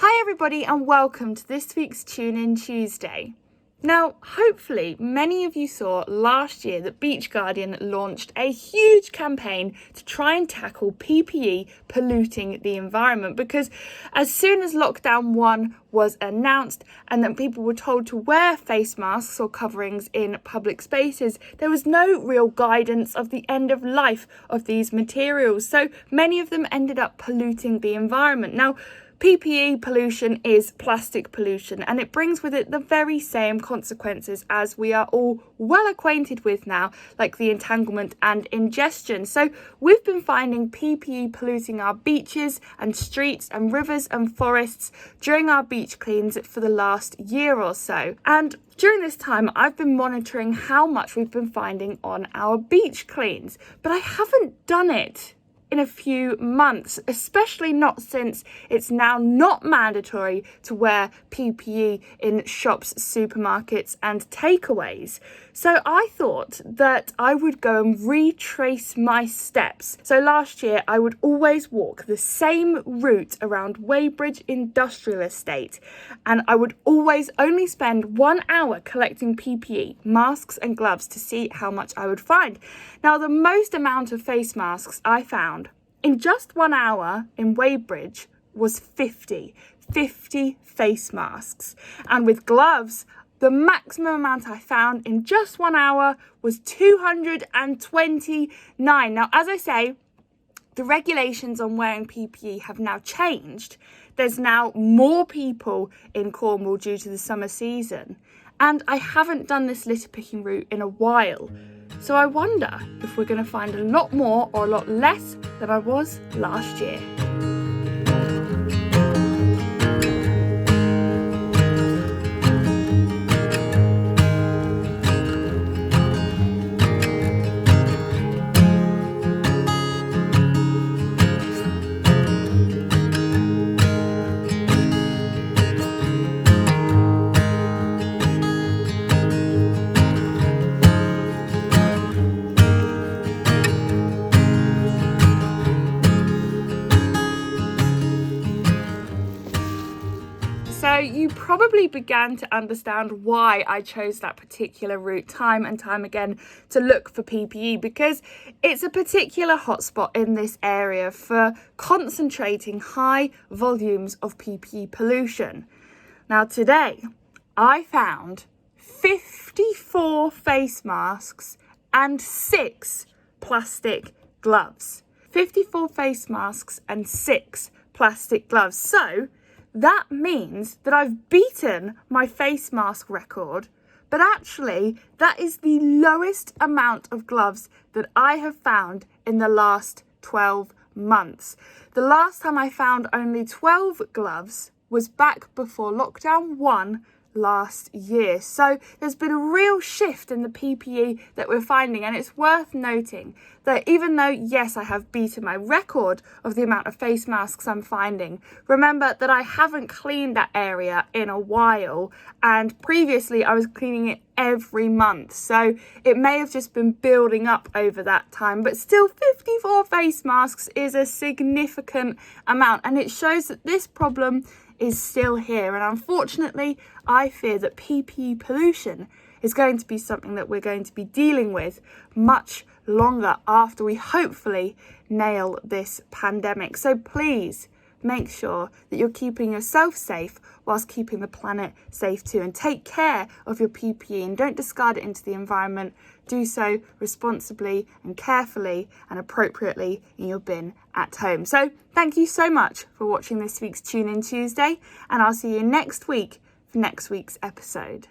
Hi everybody and welcome to this week's Tune In Tuesday. Now, hopefully many of you saw last year that Beach Guardian launched a huge campaign to try and tackle PPE polluting the environment, because as soon as lockdown 1 was announced and then people were told to wear face masks or coverings in public spaces, there was no real guidance of the end of life of these materials. So many of them ended up polluting the environment. Now, PPE pollution is plastic pollution, and it brings with it the very same consequences as we are all well acquainted with now, like the entanglement and ingestion. So we've been finding PPE polluting our beaches and streets and rivers and forests during our beach cleans for the last year or so. And during this time, I've been monitoring how much we've been finding on our beach cleans, but I haven't done it in a few months, especially not since it's now not mandatory to wear PPE in shops, supermarkets and takeaways. So I thought that I would go and retrace my steps. So last year I would always walk the same route around Weybridge Industrial Estate, and I would always only spend 1 hour collecting PPE, masks and gloves, to see how much I would find. Now, the most amount of face masks I found in just 1 hour in Weybridge was 50 face masks. And with gloves, the maximum amount I found in just 1 hour was 229. Now, as I say, the regulations on wearing PPE have now changed. There's now more people in Cornwall due to the summer season. And I haven't done this litter picking route in a while. So I wonder if we're going to find a lot more or a lot less than I was last year. So you probably began to understand why I chose that particular route time and time again to look for PPE, because it's a particular hotspot in this area for concentrating high volumes of PPE pollution. Now today I found 54 face masks and 6 plastic gloves. 54 face masks and 6 plastic gloves. So that means that I've beaten my face mask record, but actually that is the lowest amount of gloves that I have found in the last 12 months. The last time I found only 12 gloves was back before lockdown 1 last year. So there's been a real shift in the PPE that we're finding, and it's worth noting that even though, yes, I have beaten my record of the amount of face masks I'm finding, remember that I haven't cleaned that area in a while, and previously I was cleaning it every month, so it may have just been building up over that time, but still 54 face masks is a significant amount, and it shows that this problem is still here. And unfortunately, I fear that PPE pollution is going to be something that we're going to be dealing with much longer after we hopefully nail this pandemic. So please make sure that you're keeping yourself safe whilst keeping the planet safe too, and take care of your PPE and don't discard it into the environment. Do so responsibly and carefully and appropriately in your bin at home. So thank you so much for watching this week's Tune In Tuesday, and I'll see you next week for next week's episode.